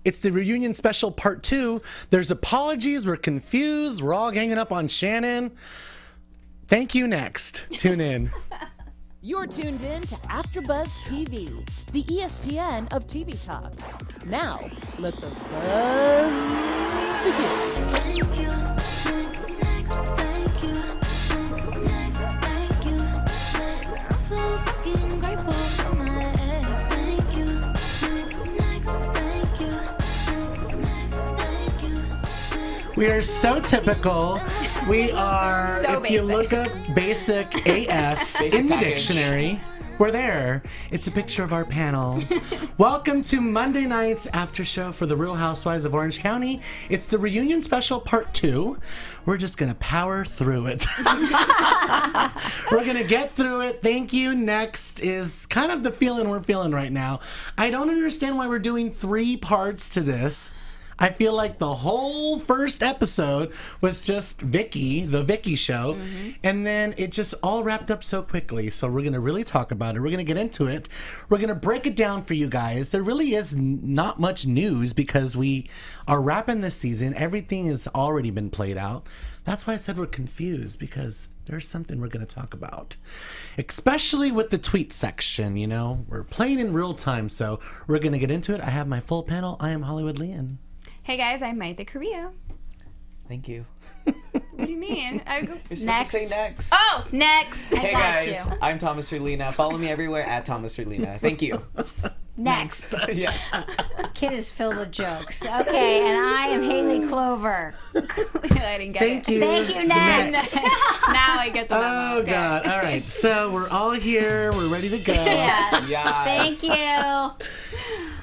It's the reunion special part 2. There's apologies. We're confused. We're all hanging up on Shannon. Thank you. Next. Tune in. You're tuned in to AfterBuzz TV, the ESPN of TV talk. Now, let the buzz begin. Thank you. Next, thank you. Next, thank you. I'm so fucking grateful for my ex. Thank you. Next, thank you. Next, thank you. We are so typical. We are, So if you basic. look up basic AF in the dictionary, we're there. It's a picture of our panel. Welcome to Monday night's after show for the Real Housewives of Orange County. It's the reunion special part 2. We're just going to power through it. We're going to get through it. Thank you. Next is kind of the feeling we're feeling right now. I don't understand why we're doing 3 parts to this. I feel like the whole first episode was just Vicky, the Vicky show, and then it just all wrapped up so quickly. So we're going to really talk about it. We're going to get into it. We're going to break it down for you guys. There really is not much news because we are wrapping this season. Everything has already been played out. That's why I said we're confused, because there's something we're going to talk about, especially with the tweet section. You know, we're playing in real time, so we're going to get into it. I have my full panel. I am Hollywood Lian. Hey guys, I'm Mayte Carrillo. Thank you. What do you mean? You're supposed to say next. Oh, next. Hey got guys, you. I'm Thomas Orlina. Follow me everywhere at Thomas Orlina. Thank you. Next. Yes. Kid is filled with jokes. Okay, and I am Hayley Clover. I didn't get Thank it. you. Thank you, next. Now I get the memo. Oh, Okay. God. All right. So we're all here. We're ready to go. Yeah. Yes. Thank you.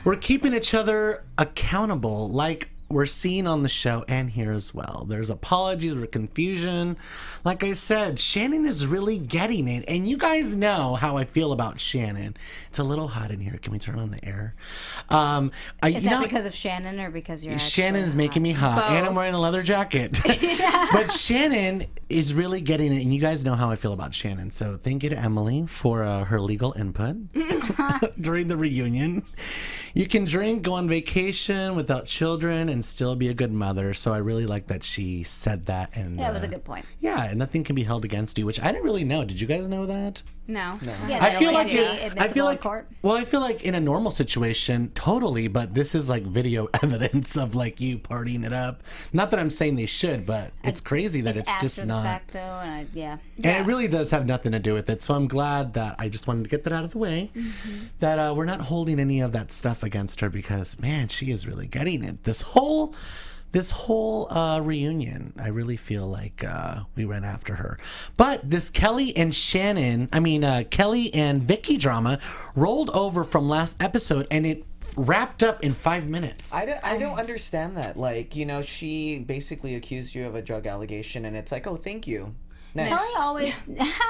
We're keeping each other accountable like we're seeing on the show and here as well. There's apologies, there's confusion. Like I said, Shannon is really getting it. And you guys know how I feel about Shannon. It's a little hot in here. Can we turn on the air? Is that because of Shannon or because you're Shannon's making me hot, Both. and I'm wearing a leather jacket. But Shannon is really getting it, and you guys know how I feel about Shannon. So thank you to Emily for her legal input during the reunion. You can drink, go on vacation without children, and still be a good mother. So I really like that she said that. And Yeah, it was a good point. Yeah, and nothing can be held against you, which I didn't really know. Did you guys know that? No. Yeah, I feel that'll like be admissible in court. well, I feel like in a normal situation, totally, but this is like video evidence of like you partying it up. Not that I'm saying they should, but it's crazy that it's after just the not. fact, though, and And it really does have nothing to do with it. So I'm glad that I just wanted to get that out of the way. That we're not holding any of that stuff against her because, man, she is really getting it. This whole reunion, I really feel like we ran after her. But this Kelly and Vicky drama rolled over from last episode, and it wrapped up in 5 minutes. I don't understand that. Like, you know, she basically accused you of a drug allegation, and it's like, oh, thank you. Next. Kelly always.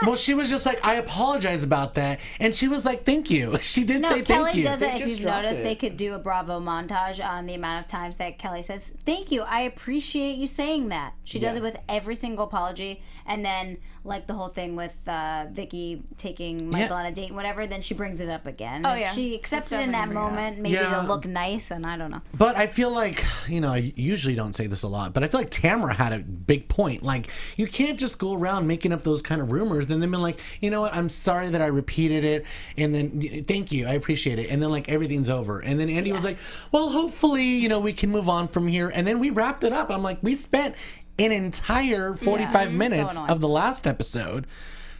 Well, she was just like, I apologize about that. And she was like, thank you. She did No, say Kelly thank you. does They it. If just you've dropped noticed, it. they could do a Bravo montage on the amount of times that Kelly says, thank you, I appreciate you saying that. She does Yeah. it with every single apology. And then, like the whole thing with Vicky taking Michael on a date and whatever, then she brings it up again. Oh, And yeah. She accepts She's it in that definitely bringing it up. moment, maybe Yeah. to look nice, and I don't know. But I feel like, you know, I usually don't say this a lot, but I feel like Tamra had a big point. Like, you can't just go around making up those kind of rumors and then be like, you know what, I'm sorry that I repeated it, and then thank you, I appreciate it, and then like everything's over. And then Andy was like, well, hopefully, you know, we can move on from here. And then we wrapped it up. I'm like, we spent an entire 45 minutes annoying. of the last episode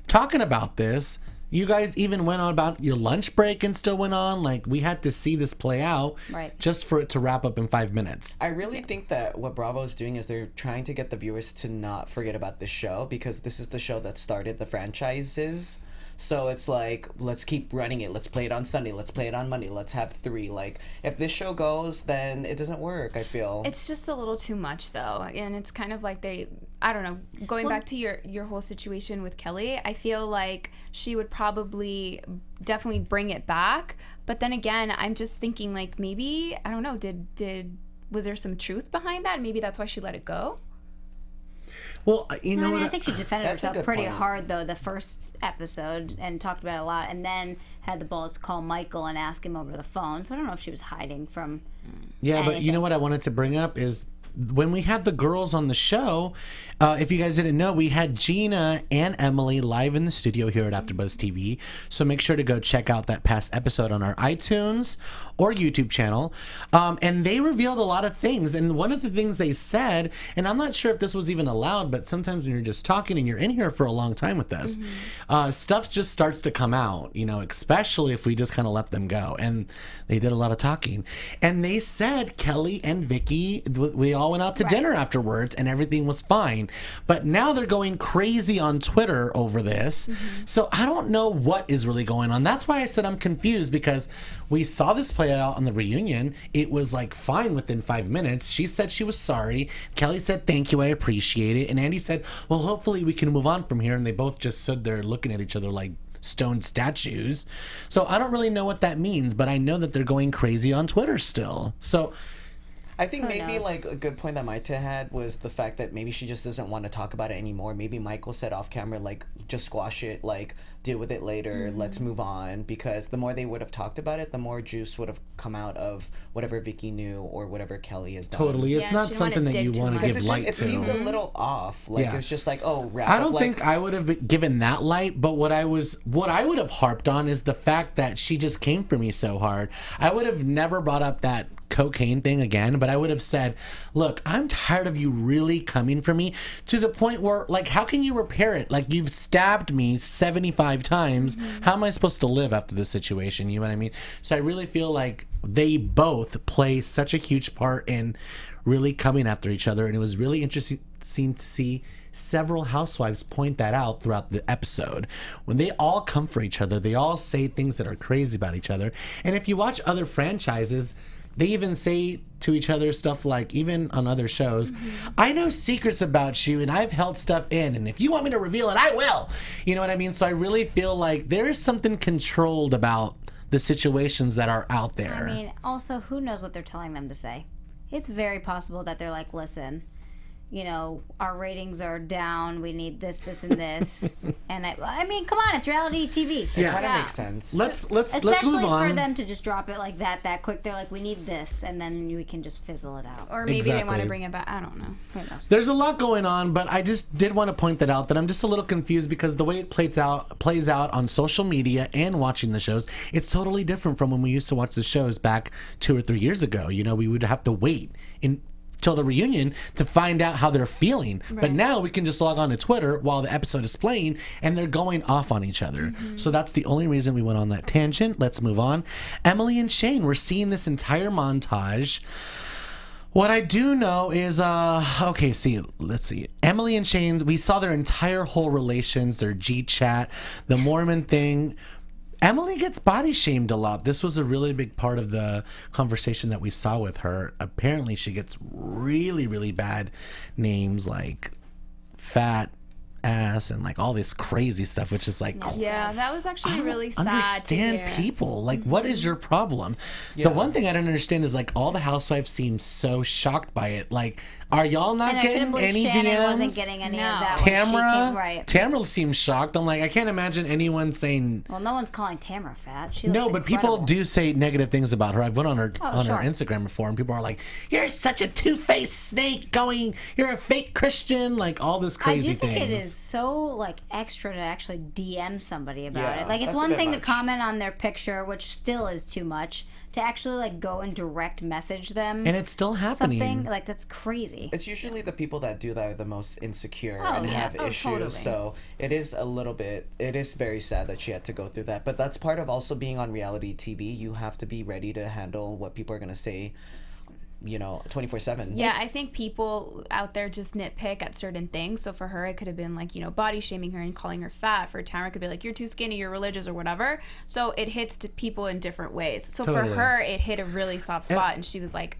talking about this. You guys even went on about your lunch break and still went on. Like, we had to see this play out just for it to wrap up in 5 minutes. I really think that what Bravo is doing is they're trying to get the viewers to not forget about this show, because this is the show that started the franchises. So it's like, let's keep running it. Let's play it on Sunday. Let's play it on Monday. Let's have 3. Like, if this show goes, then it doesn't work, I feel. It's just a little too much, though. And it's kind of like I don't know, going back to your whole situation with Kelly, I feel like she would probably definitely bring it back. But then again, I'm just thinking, like, maybe, I don't know, was there some truth behind that? Maybe that's why she let it go? Well, you know what? I think she defended That's a herself good pretty point. hard though the first episode and talked about it a lot, and then had the balls to call Michael and ask him over the phone. So I don't know if she was hiding from. Yeah, but you know anything. what I wanted to bring up is when we had the girls on the show, if you guys didn't know, we had Gina and Emily live in the studio here at AfterBuzz TV. So make sure to go check out that past episode on our iTunes or YouTube channel. And they revealed a lot of things. And one of the things they said, and I'm not sure if this was even allowed, but sometimes when you're just talking and you're in here for a long time with us, stuff just starts to come out, you know, especially if we just kind of let them go. And they did a lot of talking. And they said Kelly and Vicky, we all went out to dinner afterwards and everything was fine. But now they're going crazy on Twitter over this. So I don't know what is really going on. That's why I said I'm confused, because we saw this play out on the reunion. It was like fine within 5 minutes. She said she was sorry. Kelly said, thank you, I appreciate it. And Andy said, well, hopefully we can move on from here. And they both just stood there looking at each other like stone statues. So I don't really know what that means, but I know that they're going crazy on Twitter still. So I think Who maybe knows? like a good point that Mayte had was the fact that maybe she just doesn't want to talk about it anymore. Maybe Michael said off camera, like, just squash it, like, deal with it later, let's move on. Because the more they would have talked about it, the more juice would have come out of whatever Vicky knew or whatever Kelly has done. totally, it's Yeah, not she didn't something wanna that you dig too want to much. give Because light it to. seemed a little off. Like, Yeah. it was just like, oh, wrap I up, don't like, think I would have given that light, but what I would have harped on is the fact that she just came for me so hard. I would have never brought up that cocaine thing again, but I would have said, look, I'm tired of you really coming for me to the point where, like, how can you repair it? Like, you've stabbed me 75 times. How am I supposed to live after this situation? You know what I mean? So I really feel like they both play such a huge part in really coming after each other, and it was really interesting to see several housewives point that out throughout the episode. When they all come for each other, they all say things that are crazy about each other. And if you watch other franchises, they even say to each other stuff like, even on other shows, I know secrets about you and I've held stuff in, and if you want me to reveal it, I will. You know what I mean? So I really feel like there is something controlled about the situations that are out there. I mean, also, who knows what they're telling them to say? It's very possible that they're like, listen, you know, our ratings are down. We need this, this, and this. And I mean, come on, it's reality TV. it Yeah. kind of Yeah. makes sense. Let's Especially move on. for them to just drop it like that quick. They're like, we need this, and then we can just fizzle it out. Or maybe they want Exactly. to bring it back. I don't know. Who knows? There's a lot going on, but I just did want to point that out, that I'm just a little confused because the way it plays out on social media and watching the shows, it's totally different from when we used to watch the shows back 2 or 3 years ago. You know, we would have to wait till the reunion to find out how they're feeling. But now we can just log on to Twitter while the episode is playing and they're going off on each other. So that's the only reason we went on that tangent. Let's move on. Emily and Shane, we're seeing this entire montage. What I do know is, let's see. Emily and Shane, we saw their entire whole relations, their G-chat, the Mormon thing. Emily gets body shamed a lot. This was a really big part of the conversation that we saw with her. Apparently, she gets really, really bad names like fat ass and like all this crazy stuff, which is like, Yeah, that was actually really sad understand to hear. people. Like, what is your problem? The one thing I don't understand is like all the housewives seem so shocked by it. Like, are y'all not And I couldn't getting believe any Shannon DMs? wasn't getting any No. of that when she Tamra, came, right. Tamra seems shocked. I'm like, I can't imagine anyone saying Well, no one's calling Tamra fat. She no, looks but people incredible. do say negative things about her. I've went on her Oh, sure. her Instagram before, and people are like, "You're such a two-faced snake. You're a fake Christian." Like all this I crazy do think things. it is so like extra to actually DM somebody about Yeah, it. Like, it's that's a one bit thing to much. comment on their picture, which still is too much. To actually like go and direct message them And it's still happening. something like that's crazy. It's usually the people that do that are the most insecure Oh, and yeah. have Oh, issues. totally. So it is it is very sad that she had to go through that. But that's part of also being on reality TV. You have to be ready to handle what people are going to say, 24/7. Yeah, I think people out there just nitpick at certain things. So for her, it could have been like, body shaming her and calling her fat. For Tamara, it could be like, you're too skinny, you're religious, or whatever. So it hits to people in different ways. So Totally. for her, it hit a really soft spot, and she was like,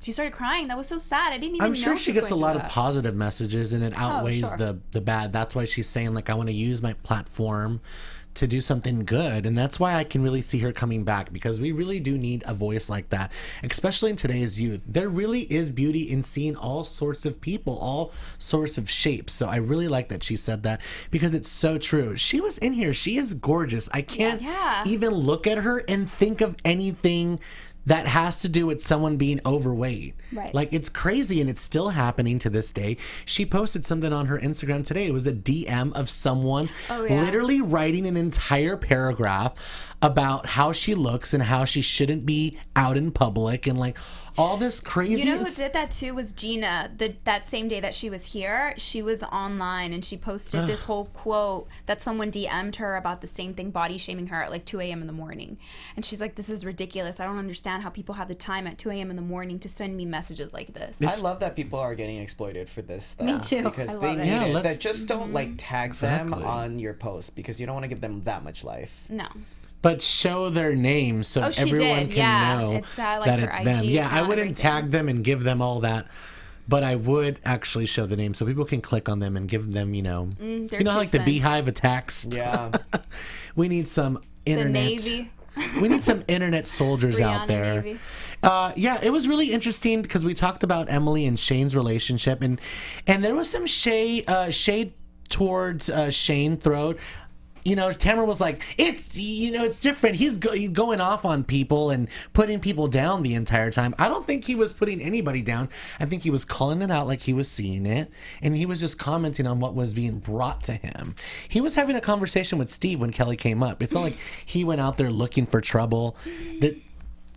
she started crying. That was so sad. I didn't even know I'm sure she was gets a going lot through of that. positive messages, and it outweighs sure. the bad. That's why she's saying like, I want to use my platform to do something good. And that's why I can really see her coming back, because we really do need a voice like that, especially in today's youth. There really is beauty in seeing all sorts of people, all sorts of shapes. So I really like that she said that, because it's so true. She was in here. She is gorgeous. I can't even look at her and think of anything that has to do with someone being overweight. Right. Like, it's crazy, and it's still happening to this day. She posted something on her Instagram today. It was a DM of someone literally writing an entire paragraph about how she looks and how she shouldn't be out in public, and like all this crazy. You know who did that too was Gina. That same day that she was here, she was online and she posted this whole quote that someone DM'd her about the same thing, body shaming her at like 2 a.m. in the morning. And she's like, this is ridiculous. I don't understand how people have the time at 2 a.m. in the morning to send me messages like this. I love that people are getting exploited for this stuff. Me too. Because I they love it. need Yeah, it. let's- That just don't like tag them on your post, because you don't want to give them that much life. No. But show their name so Oh, she everyone did. can know It's, like, that her it's them. IG Yeah, I account, wouldn't everything. tag them and give them all that, but I would actually show the name so people can click on them and give them, you know, their you know how 2 like the cents. Beehive attacks. Yeah. We need some The internet. Navy. We need some internet soldiers out Rihanna there. Navy. Yeah, it was really interesting because we talked about Emily and Shane's relationship, and there was some shade towards Shane throat. You know, Tamra was like, it's different. He's going off on people and putting people down the entire time. I don't think he was putting anybody down. I think he was calling it out like he was seeing it, and he was just commenting on what was being brought to him. He was having a conversation with Steve when Kelly came up. It's not like he went out there looking for trouble. That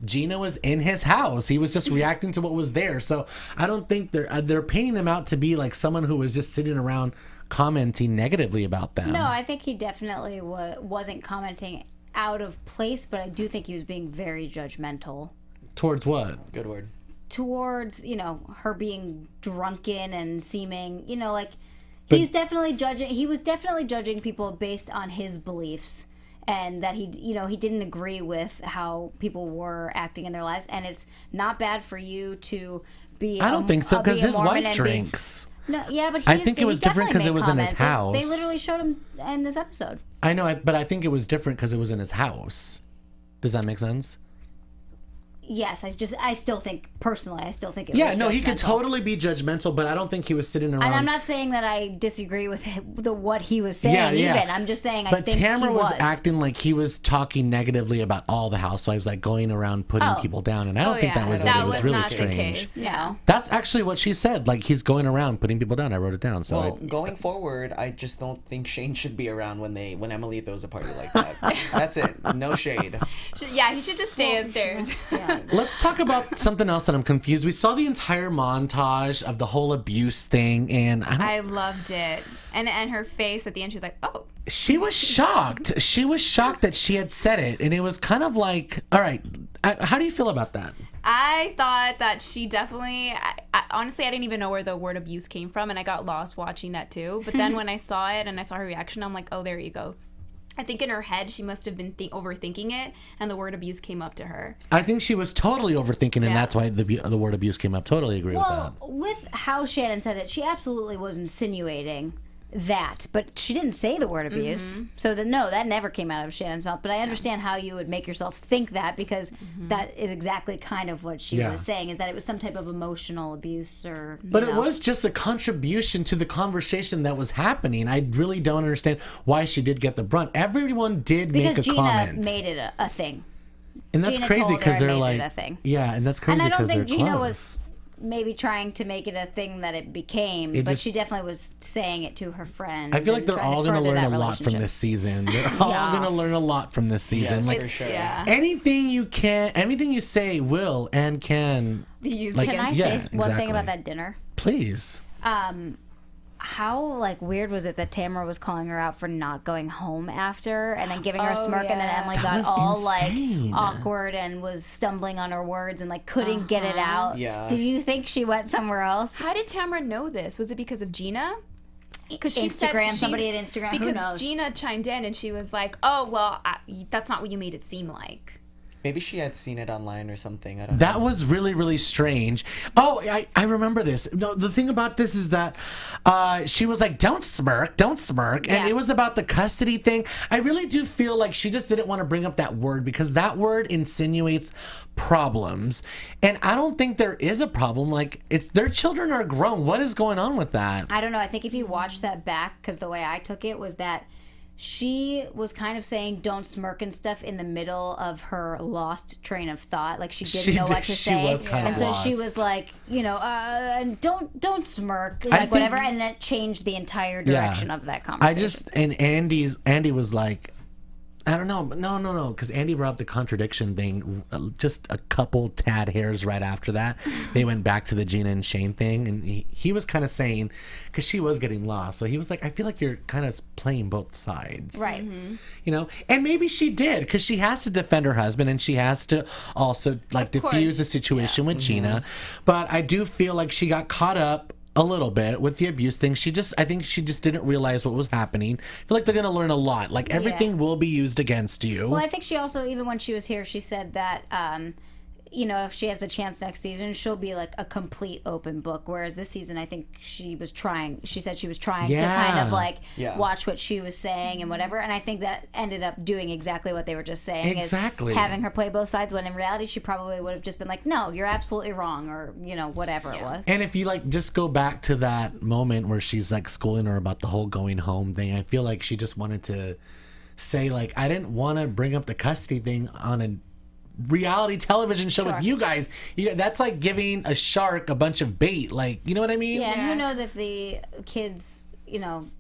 Gina was in his house. He was just reacting to what was there. So I don't think they're painting him out to be like someone who was just sitting around commenting negatively about them. No, I think he definitely wasn't commenting out of place, but I do think he was being very judgmental Towards what? Good word. towards, her being drunken and seeming, like he was definitely judging people based on his beliefs, and that he didn't agree with how people were acting in their lives. And it's not bad for you to be I don't think so, because his Mormon wife and drinks. No, yeah, but I think it was different 'cause it was in his house. They literally showed him in this episode. I know, but I think it was different because it was in his house. Does that make sense? Yes, I still think personally, it Yeah, was no, he could judgmental. totally be judgmental, but I don't think he was sitting around. And I'm not saying that I disagree with what he was saying. Even I'm just saying But I think Tamra he was acting like he was talking negatively about all the housewives, like going around putting people down, and I don't think that was it. It was really not strange. the case. Yeah. That's actually what she said. Like, he's going around putting people down. I wrote it down. So Well, going forward, I just don't think Shane should be around when Emily throws a party like that. That's it. No shade. Yeah, he should just stay upstairs. Yeah. let's talk about something else that I'm confused. We saw the entire montage of the whole abuse thing, and I loved it. And her face at the end, she was like, oh. she was shocked. She was shocked that she had said it, and it was kind of like, all right, how do you feel about that? I thought that she definitely, honestly, I didn't even know where the word abuse came from, and I got lost watching that too. But then when I saw it and I saw her reaction, I'm like, oh, there you go. I think in her head, she must have been overthinking it, and the word abuse came up to her. I think she was totally overthinking, and that's why the word abuse came up. Totally agree with that. Well, with how Shannon said it, she absolutely was insinuating that, but she didn't say the word abuse. So that never came out of Shannon's mouth. But I understand how you would make yourself think that, because that is exactly kind of what she was saying, is that it was some type of emotional abuse or. But it was just a contribution to the conversation that was happening. I really don't understand why she did get the brunt. Everyone did because make a Gina comment. made it a thing. And that's Gina crazy told her because and they're made like, it a thing. yeah, and that's crazy And I don't because they're think Gina close. was maybe trying to make it a thing that it became, It but just- she definitely was saying it to her friend. I feel like they're all going to learn a lot from this season. They're all Yeah. going to learn a lot from this season. Yes, Like, for sure. Yeah. anything you say will and can. Be used Like, Can I against say yeah, one thing exactly. about that dinner? Please. How weird was it that Tamra was calling her out for not going home after, and then giving her a smirk, and then yeah. Emily That got was all insane. awkward and was stumbling on her words and couldn't get it out. Yeah. Did you think she went somewhere else? How did Tamra know this? Was it because of Gina? Because Instagram, somebody at Instagram, who Because knows? Gina chimed in and she was like, "Oh well, that's not what you made it seem like." Maybe she had seen it online or something. I don't know. That was really, really strange. Oh, I remember this. No, the thing about this is that she was like, don't smirk. And Yeah. it was about the custody thing. I really do feel like she just didn't want to bring up that word because that word insinuates problems. And I don't think there is a problem. Like, their children are grown. What is going on with that? I don't know. I think if you watch that back, because the way I took it was that she was kind of saying don't smirk and stuff in the middle of her lost train of thought. Like she didn't know what to she say. was kind of and so she lost. was like, don't smirk, I like whatever. think- And that changed the entire Yeah. direction of that I conversation. just, and Andy was like, I don't know, but no, because Andy brought up the contradiction thing just a couple tad hairs right after that. They went back to the Gina and Shane thing, and he was kind of saying, because she was getting lost, so he was like, I feel like you're kind of playing both sides. Right. You know, and maybe she did, because she has to defend her husband, and she has to also, like, Of course, diffuse the situation with Gina. But I do feel like she got caught up a little bit with the abuse thing. I think she just didn't realize what was happening. I feel like they're gonna learn a lot. Like everything will be used against you. Well, I think she also, even when she was here, she said that, if she has the chance next season, she'll be like a complete open book. Whereas this season, I think she said she was trying to kind of like watch what she was saying and whatever. And I think that ended up doing exactly what they were just saying. Exactly. Is having her play both sides, when in reality, she probably would have just been like, no, you're absolutely wrong, or, whatever it was. And if you like just go back to that moment where she's like schooling her about the whole going home thing, I feel like she just wanted to say like, I didn't want to bring up the custody thing on a reality television show with you guys. That's like giving a shark a bunch of bait. Like, you know what I mean? Yeah, and who knows if the kids,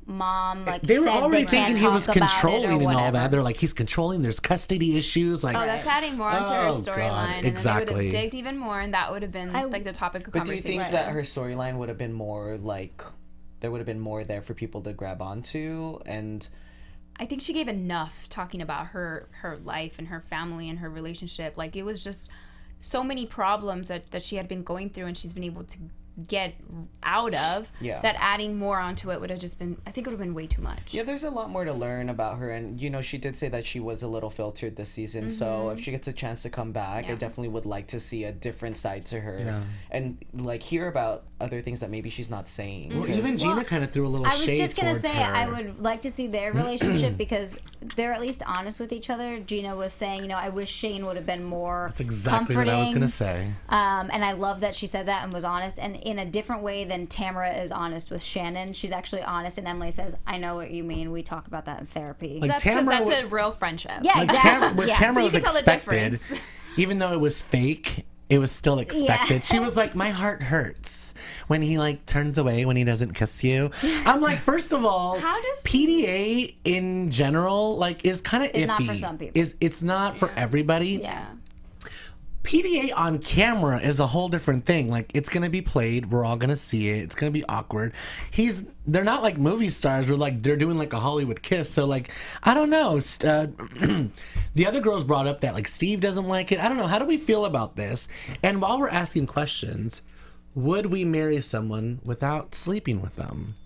mom, like, They were said already they can't thinking he was talk about it or controlling and all whatever. that. They're like, he's controlling. There's custody issues. Like, Oh, that's adding more onto her Oh, storyline. God, And then they would exactly. have digged even more, and that would have been like the topic of But do you conversation. think that her storyline would have been more like there would have been more there for people to grab onto? And I think she gave enough talking about her life and her family and her relationship. Like, it was just so many problems that she had been going through and she's been able to get out of, that adding more onto it would have just been, I think it would have been way too much. yeah, there's a lot more to learn about her, and she did say that she was a little filtered this season. So if she gets a chance to come back, I definitely would like to see a different side to her, and like hear about other things that maybe she's not saying. well, 'cause- even Gina kind of threw a little I was shade just gonna towards say, her. I would like to see their relationship because they're at least honest with each other. Gina was saying, I wish Shane would have been more That's exactly comforting. what I was gonna say. And I love that she said that and was honest, and in a different way than Tamra is honest with Shannon. She's actually honest, and Emily says, "I know what you mean. We talk about that in therapy." Like, That's because Tamra that's would- a real friendship. Yeah, Like exactly. with Yeah. Tamra So you was can tell the expected, difference. even though it was fake. It was still expected. She was like, my heart hurts when he like turns away when he doesn't kiss you. I'm like, first of all, How does- PDA in general like is kind of iffy. It's not for some people. It's not for everybody. Yeah. PDA on camera is a whole different thing. Like, it's gonna be played. We're all gonna see it. It's gonna be awkward. They're not like movie stars where like they're doing like a Hollywood kiss. So like, I don't know. The other girls brought up that like Steve doesn't like it. I don't know. How do we feel about this? And while we're asking questions, would we marry someone without sleeping with them?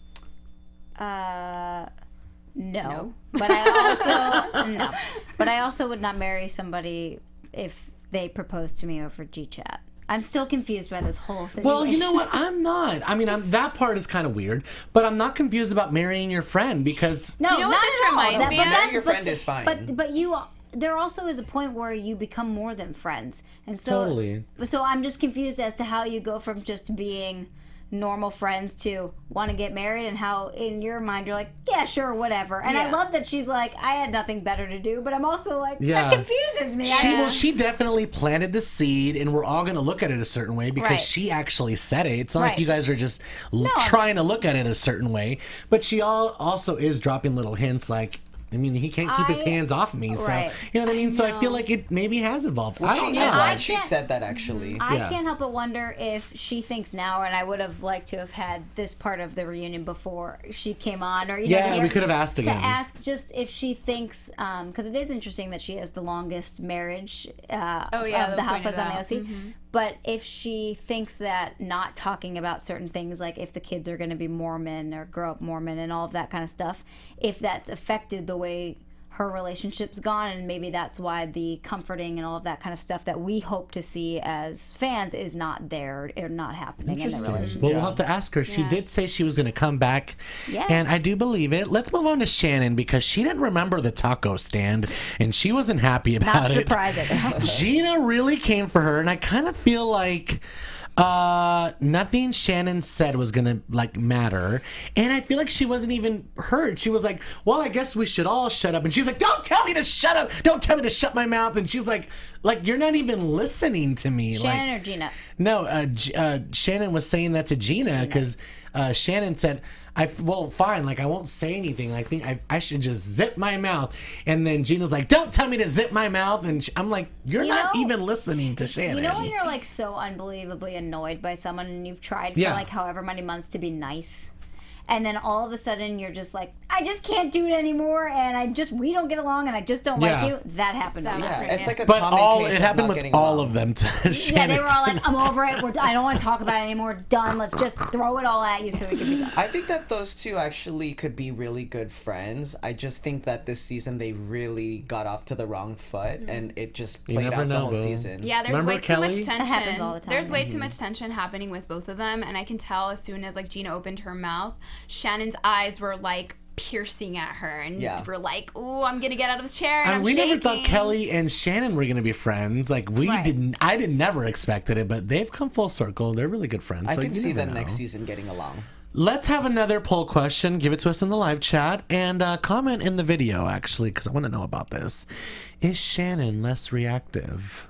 No. But I also would not marry somebody if they proposed to me over GChat. I'm still confused by this whole situation. Well, you know what? I'm not. I mean, that part is kind of weird, but I'm not confused about marrying your friend because No, You know what not this at all. reminds me of? Marrying your friend is fine. But there also is a point where you become more than friends, and so Totally. So I'm just confused as to how you go from just being normal friends to want to get married, and how in your mind you're like, yeah, sure, whatever. And I Yeah. love that she's like, I had nothing better to do, but I'm also like, Yeah. that confuses me. She definitely planted the seed, and we're all going to look at it a certain way because Right. she actually said it. It's not like Right. you guys are just trying to look at it a certain way, but she also is dropping little hints like, I mean, he can't keep his hands off me, so Right. you know what I mean. So I feel like it maybe has evolved. I don't know. I'm I glad she can't- said that actually. I Yeah. can't help but wonder if she thinks now, and I would have liked to have had this part of the reunion before she came on, or Yeah, we could have asked again. to ask just if she thinks, because it is interesting that she has the longest marriage yeah, of they the pointed Housewives on the out. OC. But if she thinks that not talking about certain things, like if the kids are going to be Mormon or grow up Mormon and all of that kind of stuff, if that's affected the way her relationship's gone, and maybe that's why the comforting and all of that kind of stuff that we hope to see as fans is not there or not happening in the relationship. Well, we'll have to ask her. She did say she was going to come back, and I do believe it. Let's move on to Shannon, because she didn't remember the taco stand, and she wasn't happy about Not it. surprising. Gina really came for her, and I kind of feel like nothing Shannon said was gonna like matter, and I feel like she wasn't even heard. She was like, well, I guess we should all shut up, and she's like, don't tell me to shut up, don't tell me to shut my mouth, and she's like you're not even listening to me. Shannon or Gina? No, Shannon was saying that to Gina, because Shannon said, well, fine, like I won't say anything. I think I should just zip my mouth. And then Gina's like, don't tell me to zip my mouth. And I'm like, you're not even listening to Shannon. You know when you're like so unbelievably annoyed by someone and you've tried for like however many months to be nice, and then all of a sudden you're just like, I just can't do it anymore, and we don't get along, and I just don't like you. That happened to me. It's like a But common case it of happened not with getting all along. of them. To Yeah, they were all like, I'm over it. I don't want to talk about it anymore. It's done. Let's just throw it all at you so we can be done. I think that those two actually could be really good friends. I just think that this season they really got off to the wrong foot, and it just played never out know, the whole boo. season. Yeah, there's Remember way Kelly? too much tension. That happens all the time. There's way too much tension happening with both of them, and I can tell as soon as like Gina opened her mouth, Shannon's eyes were like piercing at her, and we're like, "Ooh, I'm gonna get out of the chair." And we I'm never shaking. thought Kelly and Shannon were gonna be friends. Like I didn't never expected it, but they've come full circle. They're really good friends. I so can you see never them know. next season getting along. Let's have another poll question. Give it to us in the live chat, and comment in the video, actually, because I want to know about this. Is Shannon less reactive?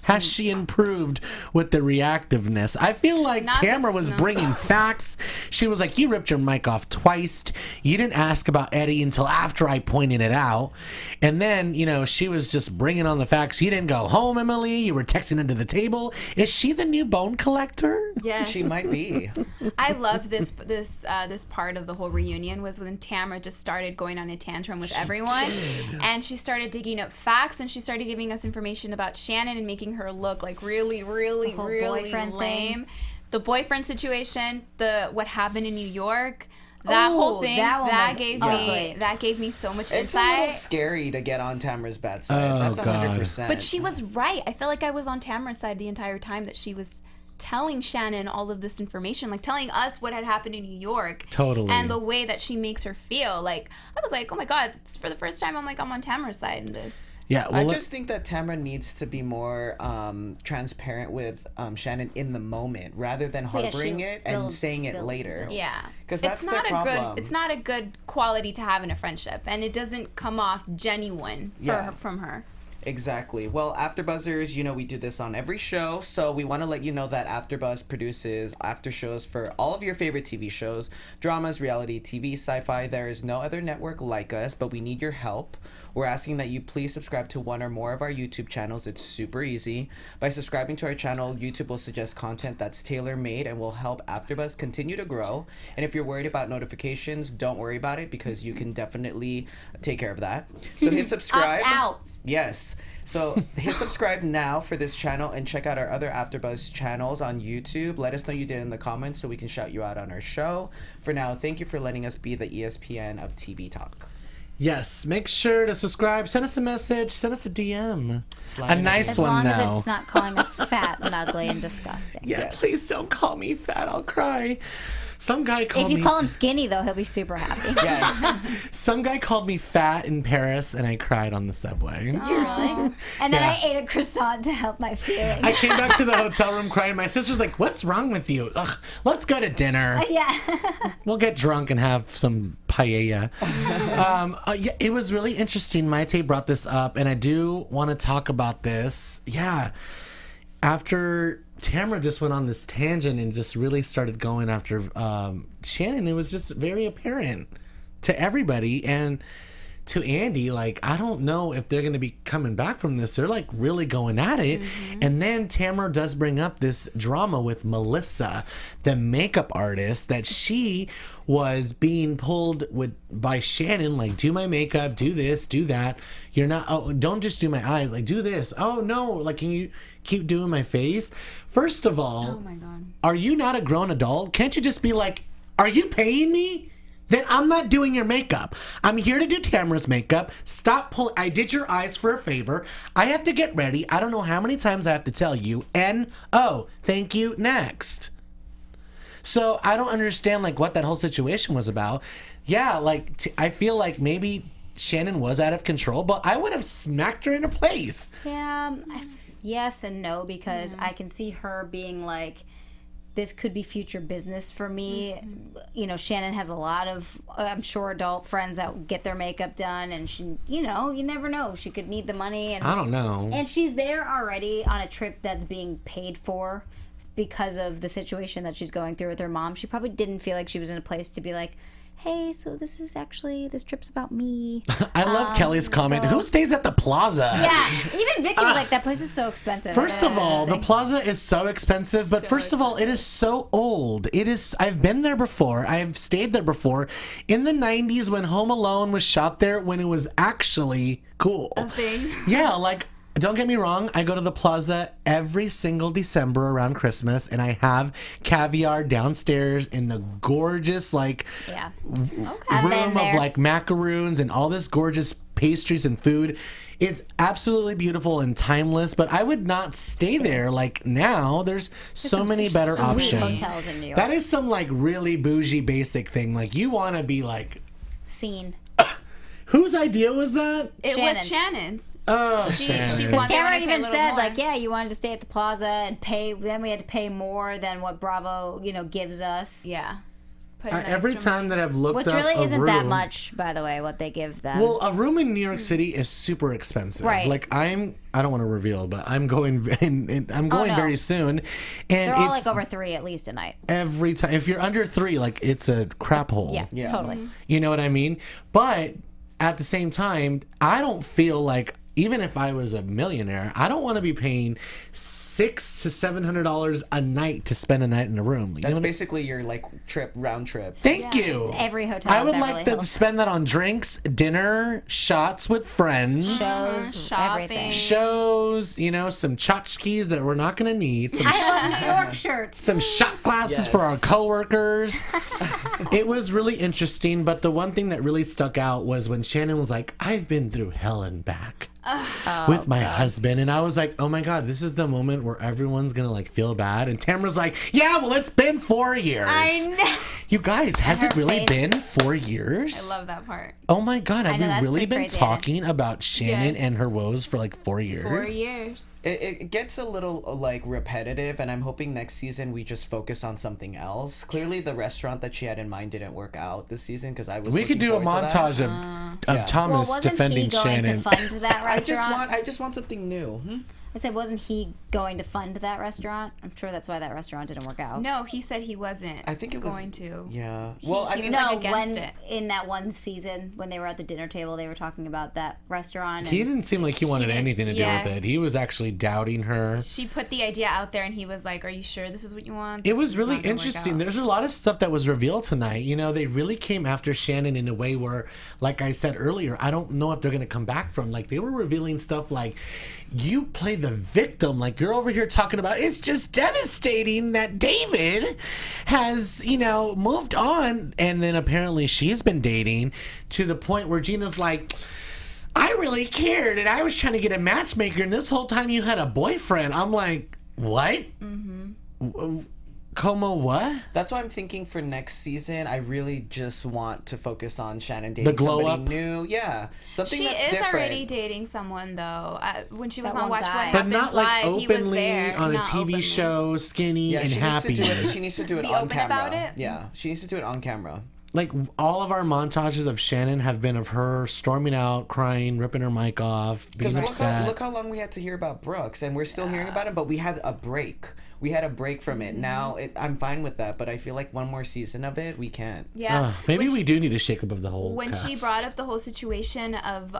Has she improved with the reactiveness? I feel like Tamra was bringing facts. She was like, you ripped your mic off twice. You didn't ask about Eddie until after I pointed it out. And then, she was just bringing on the facts. You didn't go home, Emily. You were texting under the table. Is she the new bone collector? Yes, She might be. I loved this part of the whole reunion was when Tamra just started going on a tantrum with everyone, and she started digging up facts, and she started giving us information about Shannon and making her look like really boyfriend lame. thing. The boyfriend situation, what happened in New York. That whole thing, that gave me so much It's a little insight. scary to get on Tamra's bad side. Oh, That's God. 100%. But she was right. I felt like I was on Tamra's side the entire time, that she was telling Shannon all of this information, like telling us what had happened in New York. Totally. And the way that she makes her feel. Like, I was like, oh my God, it's for the first time I'm on Tamra's side in this. Yeah, I just think that Tamra needs to be more transparent with Shannon in the moment, rather than harboring it and saying it later. Yeah, because that's it's their not problem. it's not a good quality to have in a friendship, and it doesn't come off genuine from her. Exactly. Well, AfterBuzzers, we do this on every show, so we want to let you know that AfterBuzz produces after shows for all of your favorite TV shows, dramas, reality TV, sci-fi. There is no other network like us, but we need your help. We're asking that you please subscribe to one or more of our YouTube channels. It's super easy. By subscribing to our channel, YouTube will suggest content that's tailor-made and will help AfterBuzz continue to grow. And if you're worried about notifications, don't worry about it, because you can definitely take care of that. So hit subscribe. Opt out. Yes. So hit subscribe now for this channel, and check out our other AfterBuzz channels on YouTube. Let us know you did in the comments so we can shout you out on our show. For now, thank you for letting us be the ESPN of TV Talk. Yes, make sure to subscribe. Send us a message. Send us a DM. Slide A in nice As one, long though. as it's not calling us fat and ugly and disgusting. Yeah, Yes. please don't call me fat. I'll cry. Some guy called If you me. call him skinny, though, he'll be super happy. Yes. Some guy called me fat in Paris, and I cried on the subway. Did you really? And then Yeah. I ate a croissant to help my feelings. I came back to the hotel room crying. My sister's like, "What's wrong with you? Ugh, let's go to dinner. Yeah. We'll get drunk and have some paella." Yeah, it was really interesting. Mayte brought this up, and I do want to talk about this. Yeah, after Tamra just went on this tangent and just really started going after Shannon, it was just very apparent to everybody and to Andy. Like, I don't know if they're going to be coming back from this. They're like really going at it. And then Tamra does bring up this drama with Melissa, the makeup artist, that she was being pulled by Shannon, like, do my makeup, do this, do that. You're not, oh, don't just do my eyes, like, do this. Oh no, like, can you keep doing my face? First of all, Oh my God. are you not a grown adult? Can't you just be like, are you paying me then I'm not doing your makeup. I'm here to do Tamra's makeup. Stop pulling. I did your eyes for a favor. I have to get ready. I don't know how many times I have to tell you. N-O. Thank you. Next. So I don't understand like what that whole situation was about. Yeah, like I feel like maybe Shannon was out of control, but I would have smacked her into place. Yeah, yes and no, because I can see her being like, this could be future business for me. You know, Shannon has a lot of, I'm sure, adult friends that get their makeup done, and she, you know, you never know. She could need the money. And I don't know. And she's there already on a trip that's being paid for because of the situation that she's going through with her mom. She probably didn't feel like she was in a place to be like, hey, so this trip's about me. I love Kelly's comment. so- Who stays at the plaza? Yeah, even Vicky was like, that place is so expensive. First of all, the plaza is so expensive, but first of all, it is so old. It is, I've been there before. I've stayed there before. In the 90s when Home Alone was shot there, when it was actually cool. A thing. Yeah, like, don't get me wrong, I go to the plaza every single December around Christmas, and I have caviar downstairs in the gorgeous, like, Yeah. room of, there. like, macaroons and all this gorgeous pastries and food. It's absolutely beautiful and timeless, but I would not stay there. Like, now, there's so some many better sweet options. hotels in New York. That is some, like, really bougie basic thing. Like, you want to be, like... Scene. Whose idea was that? It Shannon's. was Shannon's. Oh, She Shannon. wanted Tamra to pay a even little said, more. like, yeah, you wanted to stay at the plaza and pay. Then we had to pay more than what Bravo, you know, gives us. Yeah. Put in Every extra time that I've looked Which up really a isn't room, that much, by the way, what they give them. Well, a room in New York City is super expensive. Right. Like I don't want to reveal, but I'm going I'm going no. very soon, and they're all it's like over 3 at least a night. every time. If you're under 3, like it's a crap hole. Yeah, totally. You know what I mean? But at the same time, I don't feel like, even if I was a millionaire, I don't want to be paying $600 to $700 a night to spend a night in a room. You That's know? basically your like round trip. Thank you. Every hotel I in would Beverly like to Hills. spend that on drinks, dinner, shots with friends. Shows, shopping. everything. Shows, you know, some tchotchkes that we're not going to need, some, I love New York shirts. some shot glasses for our coworkers. It was really interesting, but the one thing that really stuck out was when Shannon was like, I've been through hell and back with my husband. And I was like, oh my God, this is the moment where everyone's going to like feel bad. And Tamra's like, yeah, well, it's been 4 years. I know. You guys, has it her really face. been 4 years? I love that part. Oh my God, have know, we that's really pretty been crazy. talking about Shannon Yes. and her woes for like 4 years? 4 years. It gets a little like repetitive, and I'm hoping next season we just focus on something else. Clearly, the restaurant that she had in mind didn't work out this season because I was. We could looking do a forward to that. montage of Well, Thomas wasn't defending he going Shannon. to fund that restaurant? I just want something new. I said, wasn't he going to fund that restaurant? I'm sure that's why that restaurant didn't work out. No, he said he wasn't. I think it was going to. Yeah. He- Well, I he mean, was No, like against when it. in that one season when they were at the dinner table, they were talking about that restaurant. And He didn't seem like he wanted didn't- anything to do yeah. with it. He was actually doubting her. She put the idea out there, and he was like, "Are you sure this is what you want?" It This was is really not gonna work interesting. out." There's a lot of stuff that was revealed tonight. You know, they really came after Shannon in a way where, like I said earlier, I don't know if they're going to come back from. Like, they were revealing stuff like, you play the victim. Like, you're over here talking about, it's just devastating that David has, you know, moved on. And then apparently she's been dating to the point where Gina's like, I really cared, and I was trying to get a matchmaker, and this whole time you had a boyfriend. I'm like, what? Como what? that's why I'm thinking for next season. I really just want to focus on Shannon dating glow somebody up? new. Yeah, something She that's is different. already dating someone though. When she was That on one Watch guy. What But Happens not like Live, he was openly there. on a Not TV openly. show, skinny Yeah, and she happy. needs to do it. She needs to do it Be on open camera. about it? Yeah, she needs to do it on camera. Like, all of our montages of Shannon have been of her storming out, crying, ripping her mic off, being Because upset. look how long we had to hear about Brooks, and we're still hearing about him, but we had a break. We had a break from it. Now I'm fine with that, but I feel like one more season of it, we can't. Yeah. Maybe When we she- do need to shake up of the whole When she cast. brought up the whole situation of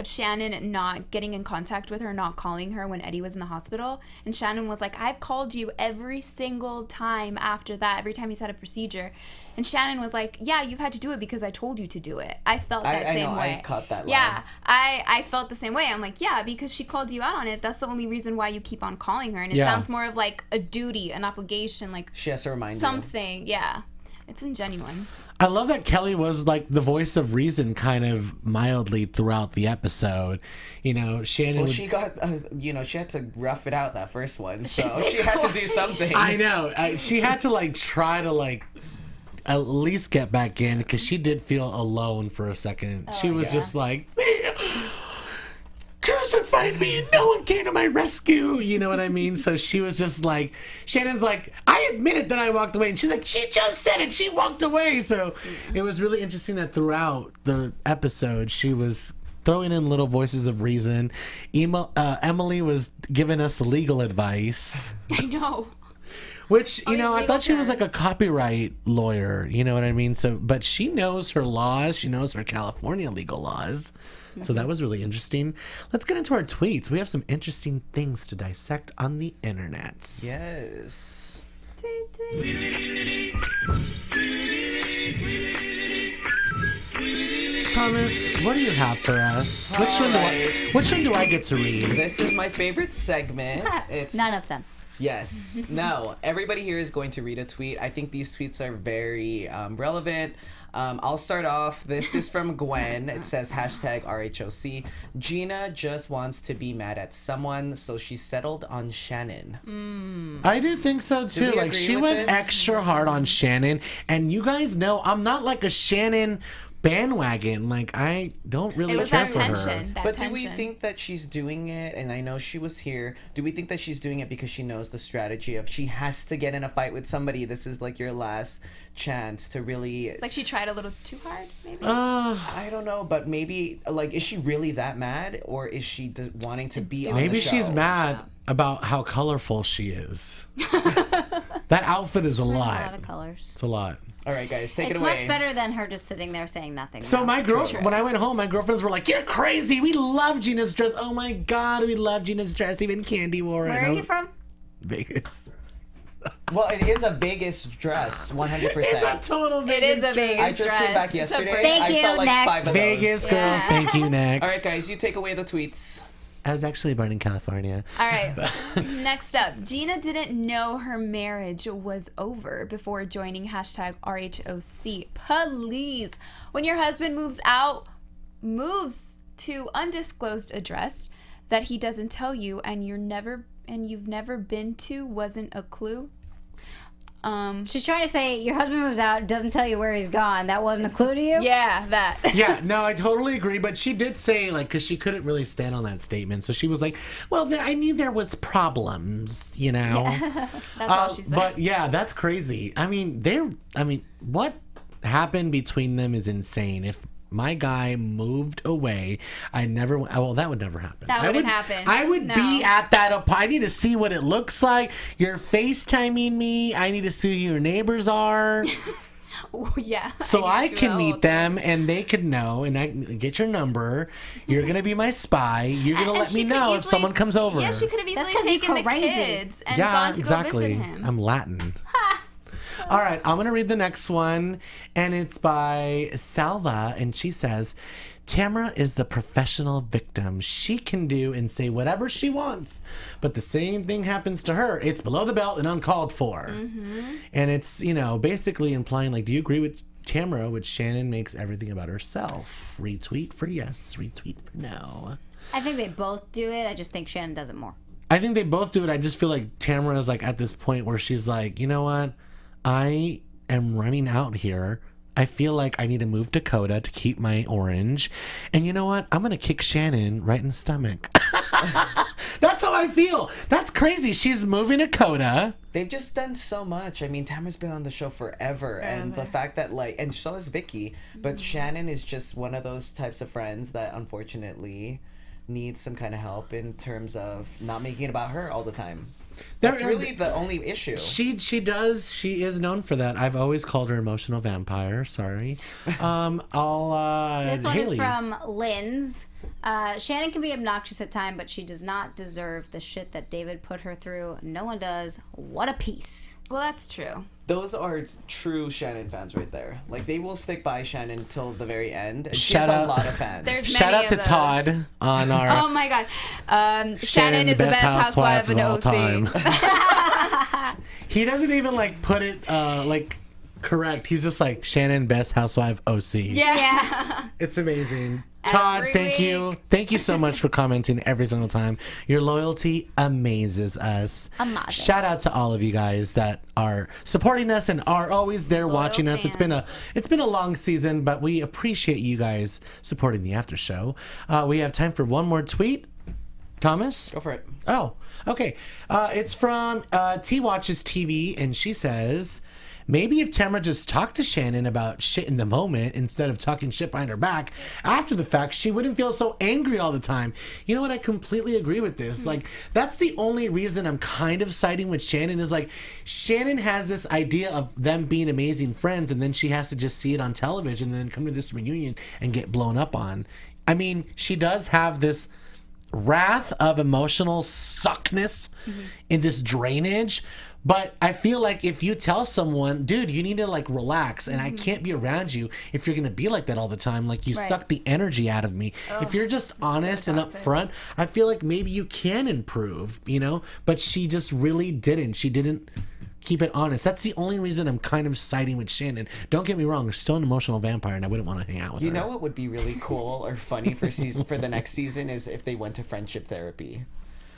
Shannon not getting in contact with her, not calling her when Eddie was in the hospital, and Shannon was like, I've called you every single time after that, every time he's had a procedure. And Shannon was like, yeah, you've had to do it because I told you to do it. I felt that I same know, way. I caught that line. Yeah, I felt the same way. I'm like, yeah, because she called you out on it. That's the only reason why you keep on calling her. And it Yeah. sounds more of like a duty, an obligation, like She has to remind you. something. Yeah. It's ingenuine. I love that Kelly was like the voice of reason kind of mildly throughout the episode. You know, Shannon Well, would- she got, she had to rough it out that first one, so she had to do something. I know. She had to like try to like at least get back in because she did feel alone for a second. She was just like, crucified me and no one came to my rescue. You know what I mean? So she was just like, Shannon's like, I admitted that I walked away. And she's like, she just said it. She walked away. So it was really interesting that throughout the episode, she was throwing in little voices of reason. Emily was giving us legal advice. I know. Which, you know, I legal thought she was like a terms. copyright lawyer, you know what I mean? So, but she knows her laws. She knows her California legal laws. So that was really interesting. Let's get into our tweets. We have some interesting things to dissect on the internet. Yes. Thomas, what do you have for us? Which one do I get to read? This is my favorite segment. It's None of them. Yes. No. Everybody here is going to read a tweet. I think these tweets are very relevant. I'll start off. This is from Gwen. It says hashtag RHOC. Gina just wants to be mad at someone, so she settled on Shannon. I do think so too. we Like agree she with went this? extra hard on Shannon, and you guys know I'm not like a Shannon bandwagon. Like I don't really It was care that for her. tension. That But tension. do we think that she's doing it, and I know she was here, do we think that she's doing it because she knows the strategy of she has to get in a fight with somebody? This is like your last chance to really... Like she tried a little too hard, maybe? I don't know, but maybe, like, is she really that mad, or is she just wanting to be on Maybe the show? she's mad about how colorful she is. That outfit is a A lot lot. of colors. It's a lot. All right, guys, take It's it away. much better than her just sitting there saying nothing. So though. my girlfriend, when I went home, my girlfriends were like, "You're crazy. We love Gina's dress. Oh my God, we love Gina's dress. Even Candy wore it." Where And are I you was- from? Vegas. Well, it is a Vegas dress, 100%. It's a total Vegas. It is a Vegas I just came back dress. It's a yesterday. Thank I saw you, like next. 5 of those. Vegas girls. Yeah. Thank you. Next. All right, guys, you take away the tweets. I was actually born in California. All right. Next up, Gina didn't know her marriage was over before joining hashtag RHOC. Please, when your husband moves to undisclosed address that he doesn't tell you, and you've never been to, wasn't a clue. She's trying to say your husband moves out, doesn't tell you where he's gone. That wasn't a clue to you? Yeah, that. Yeah, no, I totally agree. But she did say, like, because she couldn't really stand on that statement. So she was like, well, I knew there was problems, you know? That's all she says. But yeah, that's crazy. I mean, what happened between them is insane. If my guy moved away, that would never happen. That wouldn't happen. I would No. be at that I need to see what it looks like. You're FaceTiming me. I need to see who your neighbors are. Oh, yeah. So I need to do can the meet whole them and they can know, and I can get your number. You're gonna be my spy. You're gonna And let she me could know if easily- someone comes over. Yeah, she could have That's easily 'cause you're taken the crazy. kids and Yeah, gone to exactly. go visit him. I'm Latin. All right, I'm gonna read the next one, and it's by Salva, and she says, Tamra is the professional victim. She can do and say whatever she wants, but the same thing happens to her. It's below the belt and uncalled for. And it's, basically implying, like, do you agree with Tamra, which Shannon makes everything about herself? Retweet for yes, retweet for no. I think they both do it. I just think Shannon does it more. I think they both do it. I just feel like Tamra is like at this point where she's like, you know what? I am running out here. I feel like I need to move Dakota to keep my orange. And you know what? I'm going to kick Shannon right in the stomach. That's how I feel. That's crazy. She's moving Dakota. They've just done so much. I mean, Tamara's been on the show forever. And the fact that, and so is Vicky, but Shannon is just one of those types of friends that unfortunately needs some kind of help in terms of not making it about her all the time. That's really the only issue. She does. She is known for that. I've always called her emotional vampire. Sorry. This one Haley. is from Lynn's. Shannon can be obnoxious at times, but she does not deserve the shit that David put her through. No one does. What a piece. Well, that's true. Those are true Shannon fans right there. Like, they will stick by Shannon till the very end. And she Shout has out- a lot of fans. There's Shout many out of to those. Todd on our Oh my God. Shannon is the best housewife in all OC. time. He doesn't even put it Correct. He's just like Shannon, best housewife OC. Yeah. It's amazing. Todd, Every thank you. week. Thank you so much for commenting every single time. Your loyalty amazes us. Amazing. Shout out to all of you guys that are supporting us and are always there watching us. It's been a long season, but we appreciate you guys supporting the after show. We have time for one more tweet. Thomas? Go for it. Oh, okay. It's from T Watches TV, and she says, maybe if Tamra just talked to Shannon about shit in the moment instead of talking shit behind her back after the fact, she wouldn't feel so angry all the time. You know what? I completely agree with this. Like, that's the only reason I'm kind of siding with Shannon is like, Shannon has this idea of them being amazing friends, and then she has to just see it on television and then come to this reunion and get blown up on. I mean, she does have this wrath of emotional suckness in this drainage, but I feel like if you tell someone, dude, you need to like relax and I can't be around you if you're gonna be like that all the time, like you suck the energy out of me. If you're just honest and upfront, I feel like maybe you can improve, you know, but she just really didn't. She didn't keep it honest. That's the only reason I'm kind of siding with Shannon. Don't get me wrong, she's still an emotional vampire and I wouldn't want to hang out with her. You know what would be really cool or funny for the next season is if they went to friendship therapy.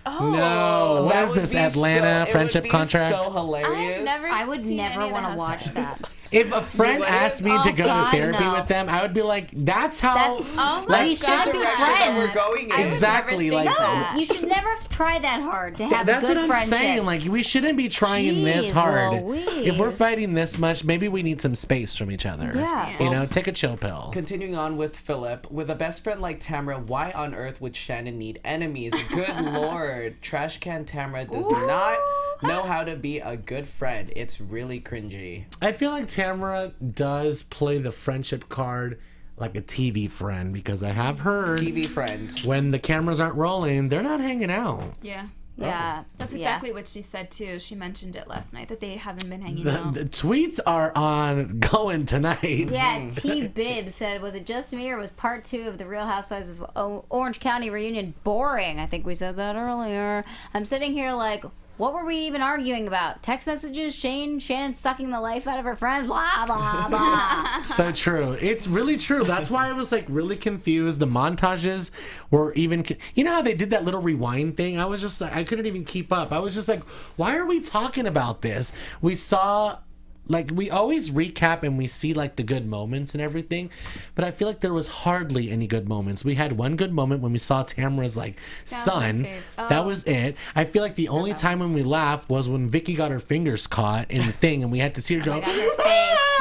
No, what That is would this be Atlanta it friendship would be contract? So hilarious. I would never want to watch that. If a friend You asked me to go God, to therapy no. with them, I would be like, that's how. Oh like, my we God. should be direction that we're friends. going in. Exactly, never like think that. No, you should never try that hard to have that's a good what I'm friendship. saying. Like, we shouldn't be trying this Jeez hard. Louise. If we're fighting this much, maybe we need some space from each other. Yeah. You know, take a chill pill. Continuing on with Philip, with a best friend like Tamra, why on earth would Shannon need enemies? Good lord, trash can Tamra does not know how to be a good friend. It's really cringy. I feel like Tamra does play the friendship card like a TV friend because I have heard TV friend. when the cameras aren't rolling, they're not hanging out. Yeah. Yeah. That's yeah. exactly what she said too. She mentioned it last night that they haven't been hanging The, out. the tweets are on going tonight. Yeah, T. Bibb said, was it just me or was part 2 of the Real Housewives of Orange County reunion boring? I think we said that earlier. I'm sitting here like, what were we even arguing about? Text messages, Shannon sucking the life out of her friends, blah, blah, blah. So true. It's really true. That's why I was like really confused. The montages were even, you know how they did that little rewind thing? I was just like, I couldn't even keep up. I was just like, why are we talking about this? We saw, like, we always recap and we see like the good moments and everything, but I feel like there was hardly any good moments. We had one good moment when we saw Tamra's like son. That was it. I feel like the only time when we laughed was when Vicky got her fingers caught in the thing and we had to see her go,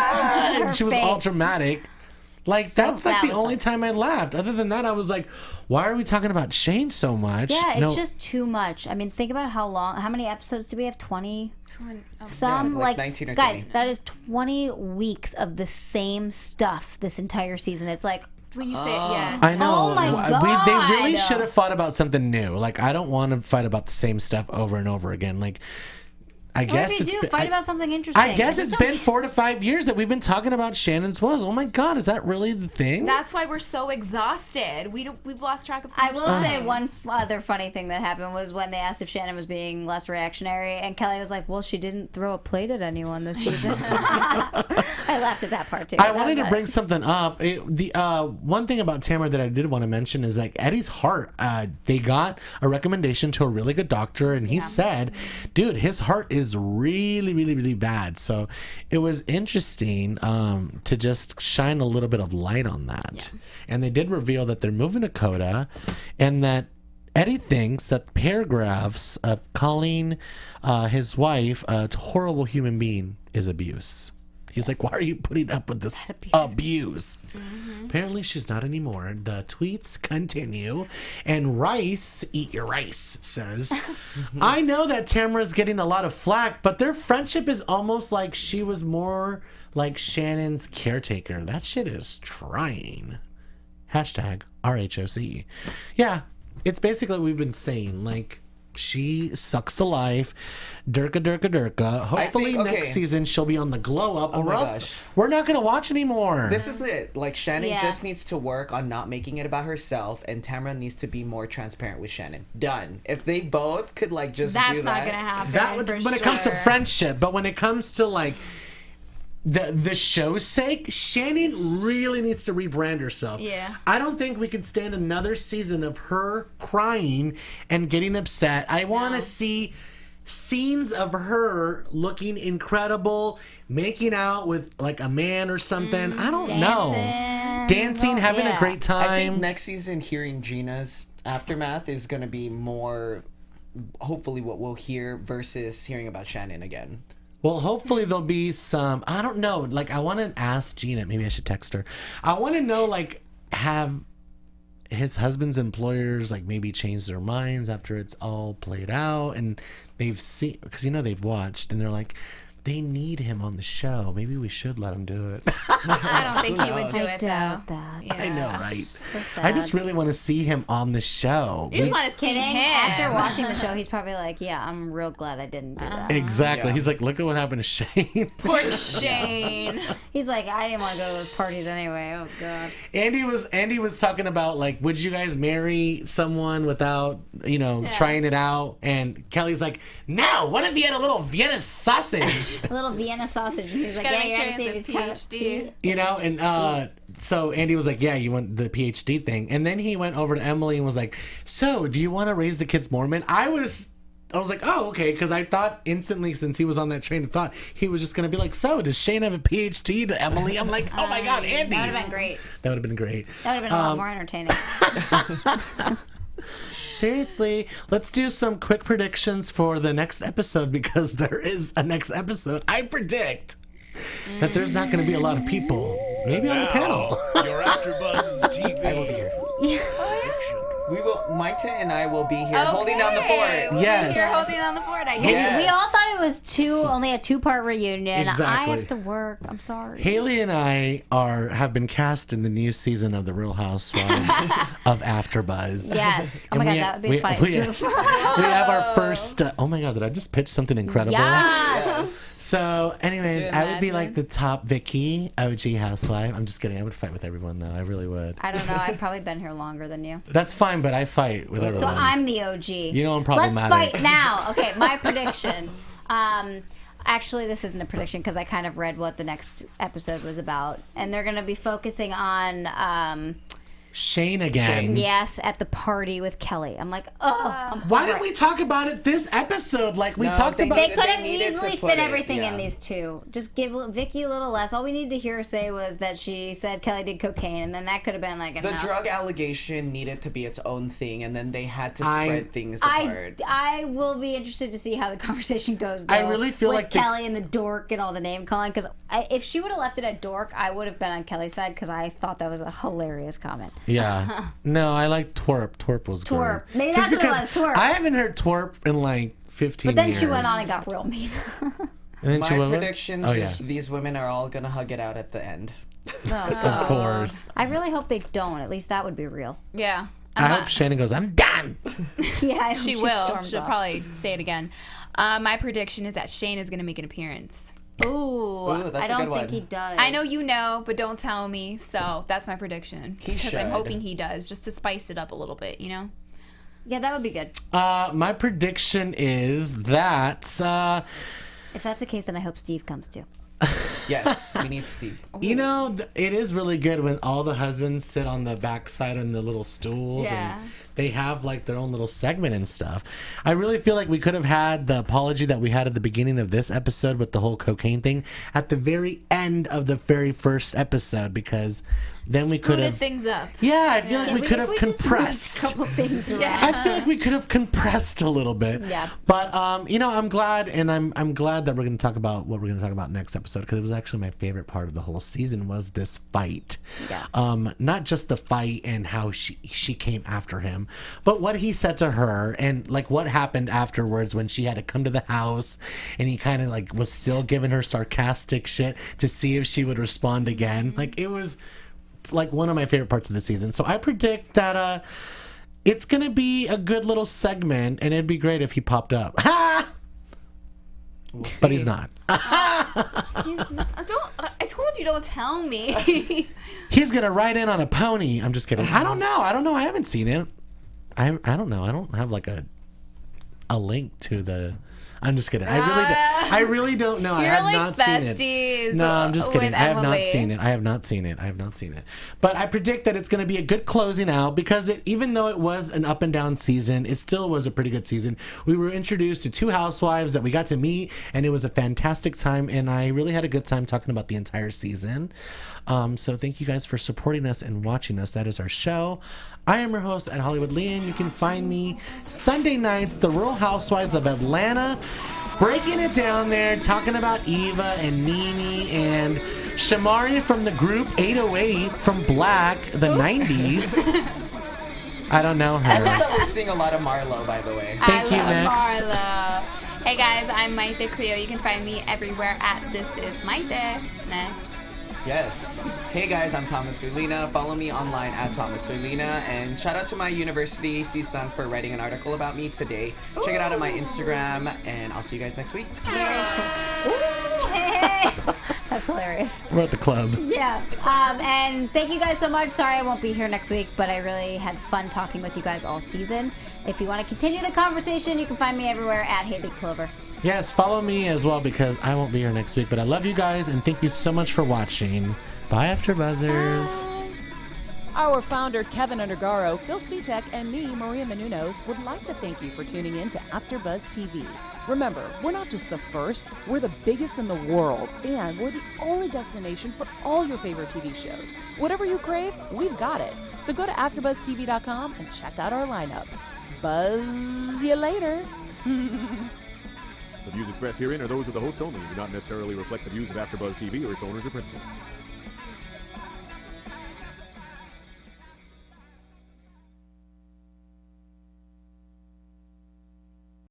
and she was all dramatic. Like, that's like that the was only fun. time I laughed. Other than that, I was like, why are we talking about Shane so much? Yeah, it's No, just too much. I mean, think about how many episodes do we have? 20? Oh, Some, Yeah, like like 19 or guys, 20. that is 20 weeks of the same stuff this entire season. It's like, when you say yeah. I know. Oh my They really God. should have fought about something new. Like, I don't want to fight about the same stuff over and over again. Like, I what guess if you it's do? been, Fight about something interesting. I guess I it's just been don't- 4 to 5 years that we've been talking about Shannon's Woes. Oh my God, is that really the thing? That's why we're so exhausted. We've lost track of so I much will time. say one other funny thing that happened was when they asked if Shannon was being less reactionary, and Kelly was like, "Well, she didn't throw a plate at anyone this season." I laughed at that part too. I wanted to bring something up. One thing about Tamra that I did want to mention is like Eddie's heart. They got a recommendation to a really good doctor, and he said, "Dude, his heart is really, really, really bad." So it was interesting to just shine a little bit of light on that. And they did reveal that they're moving to Coda, and that Eddie thinks that paragraphs of calling his wife a horrible human being is abuse. He's like, why are you putting up with this abuse? Apparently she's not anymore. The tweets continue. And Rice, eat your rice, says, I know that Tamara's getting a lot of flack, but their friendship is almost like she was more like Shannon's caretaker. That shit is trying. Hashtag RHOC. Yeah, it's basically what we've been saying. Like, she sucks the life. Durka, durka, durka. Hopefully think- okay. next season she'll be on the glow up, or my else gosh. we're not going to watch anymore. This is it. Like, Shannon Yeah. just needs to work on not making it about herself, and Tamra needs to be more transparent with Shannon. Done. If they both could, like, just That's do not that. gonna happen. that would, for when it comes to sure. friendship, but when it comes to like the show's sake, Shannon really needs to rebrand herself. Yeah. I don't think we could stand another season of her crying and getting upset. I want to see scenes of her looking incredible, making out with like a man or something. I don't know. Dancing, having a great time. I think next season, hearing Gina's aftermath is going to be more, hopefully, what we'll hear versus hearing about Shannon again. Well, hopefully there'll be some, I don't know, like I want to ask Gina, maybe I should text her. I want to know, like, have his husband's employers, like, maybe change their minds after it's all played out and they've seen, because, you know, they've watched and they're like, they need him on the show. Maybe we should let him do it. I don't think he would do it, though. doubt that. Yeah. I know, right? So sad. I just really want to see him on the show. You just want to see Kidding. him. After watching the show, he's probably like, yeah, I'm real glad I didn't do that. Exactly. Yeah. He's like, look at what happened to Shane. Poor Shane. He's like, I didn't want to go to those parties anyway. Oh, God. Andy was talking about, like, would you guys marry someone without, you know, trying it out? And Kelly's like, no, what if he had a little Vienna sausage? A little Vienna sausage. And he was like, Gotta yeah, make you sure gotta see if it's he's a got PhD. You know, and so Andy was like, yeah, you want the PhD thing. And then he went over to Emily and was like, so do you want to raise the kids Mormon? I was like, oh, okay, because I thought instantly, since he was on that train of thought, he was just going to be like, so does Shane have a PhD to Emily? I'm like, oh my God, Andy. That would have been great. That would have been great. That would have been a lot more entertaining. Seriously, let's do some quick predictions for the next episode because there is a next episode. I predict that there's not going to be a lot of people, maybe on the panel. Your AfterBuzz TV. I will be here. Prediction. We will, Mayte and I will be here holding down the fort. We'll Yes. be here holding down the fort, I guess. Yes. We all thought it was only a 2-part reunion. Exactly. I have to work. I'm sorry. Haley and I have been cast in the new season of The Real Housewives of AfterBuzz. Yes. Oh And my we- God, that would be a funny we spoof. we have our first. Oh my God! Did I just pitch something incredible? Yes. So, anyways, I would be imagine? like the top Vicky OG housewife. I'm just kidding. I would fight with everyone though. I really would. I don't know. I've probably been here longer than you. That's fine, but I fight with everyone. So I'm the OG. You know I'm Let's problematic. fight now. Okay, my prediction. Actually, this isn't a prediction because I kind of read what the next episode was about, and they're going to be focusing on Shane again. yes, at the party with Kelly. I'm like, oh. Why didn't we talk about it this episode? Like we No, talked they about. They They could have needed to easily put fit it, everything in yeah. these two. Just give Vicky a little less. All we need to hear her say was that she said Kelly did cocaine, and then that could have been like The enough. drug allegation needed to be its own thing, and then they had to spread things apart. I will be interested to see how the conversation goes. I though, really feel with like the- Kelly and the dork and all the name calling. Because if she would have left it at dork, I would have been on Kelly's side because I thought that was a hilarious comment. Yeah. No, I like twerp. Twerp was Twerp. good. Maybe Just that's what it because was, twerp. I haven't heard twerp in like 15 But then years. she went on and got real mean. And then My she went, predictions Oh yeah. is these women are all gonna hug it out at the end. Of course. I really hope they don't. At least that would be real. Yeah. I hope Shannon goes, I'm done. Yeah, I hope She will. storms She'll off. probably say it again. My prediction is that Shane is going to make an appearance. Ooh, that's I a don't good think one. he does. I know you know, but don't tell me. So that's my prediction. He Because I'm should. hoping he does, just to spice it up a little bit, you know? Yeah, that would be good. My prediction is that If that's the case, then I hope Steve comes too. Yes, we need Steve. you know, it is really good when all the husbands sit on the backside on the little stools Yeah. and they have like their own little segment and stuff. I really feel like we could have had the apology that we had at the beginning of this episode with the whole cocaine thing at the very end of the very first episode because then we could Booted have. things up. Yeah, I feel like we could have If we just compressed. moved a couple things around. I feel like we could have compressed a little bit. Yeah. But you know, I'm glad, and I'm glad that we're going to talk about what we're going to talk about next episode because it was actually my favorite part of the whole season was this fight. Yeah. Not just the fight and how she came after him, but what he said to her and like what happened afterwards when she had to come to the house and he kind of like was still giving her sarcastic shit to see if she would respond again. Like it was like one of my favorite parts of the season. So I predict that it's gonna be a good little segment, and it'd be great if he popped up. But he's not. He's not, I told you, don't tell me. He's gonna ride in on a pony. I'm just kidding. I don't know. I haven't seen it. I don't know. I don't have like a link to the. I'm just kidding. I really don't know. I You're have like not seen it. besties No, I'm just kidding. with I have not Emily. seen it. I have not seen it. But I predict that it's going to be a good closing out because even though it was an up and down season, it still was a pretty good season. We were introduced to 2 housewives that we got to meet, and it was a fantastic time, and I really had a good time talking about the entire season. So thank you guys for supporting us and watching us. That is our show. I am your host at Hollywood Lian. You can find me Sunday nights, The Real Housewives of Atlanta, breaking it down there, talking about Eva and Nene and Shamari from the group 808 from Black, the 90s. I don't know I love her. that we're seeing a lot of Marlo, by the way. Thank you, I love next. Marlo. Hey guys, I'm Mayte Carrillo. You can find me everywhere at This Is Mayte. Next. Yes. Hey guys, I'm Thomas Orlina. Follow me online at Thomas Orlina. And shout out to my university, CSUN, for writing an article about me today. Check it out on my Instagram, and I'll see you guys next week. That's hilarious. We're at the club. Yeah. And thank you guys so much. Sorry I won't be here next week, but I really had fun talking with you guys all season. If you want to continue the conversation, you can find me everywhere at Hayley Clover. Yes, follow me as well because I won't be here next week. But I love you guys and thank you so much for watching. Bye, AfterBuzzers. Our founder, Kevin Undergaro, Phil Svitek, and me, Maria Menounos, would like to thank you for tuning in to AfterBuzz TV. Remember, we're not just the first, we're the biggest in the world, and we're the only destination for all your favorite TV shows. Whatever you crave, we've got it. So go to AfterBuzzTV.com and check out our lineup. Buzz you later. The views expressed herein are those of the hosts only and do not necessarily reflect the views of AfterBuzz TV or its owners or principals.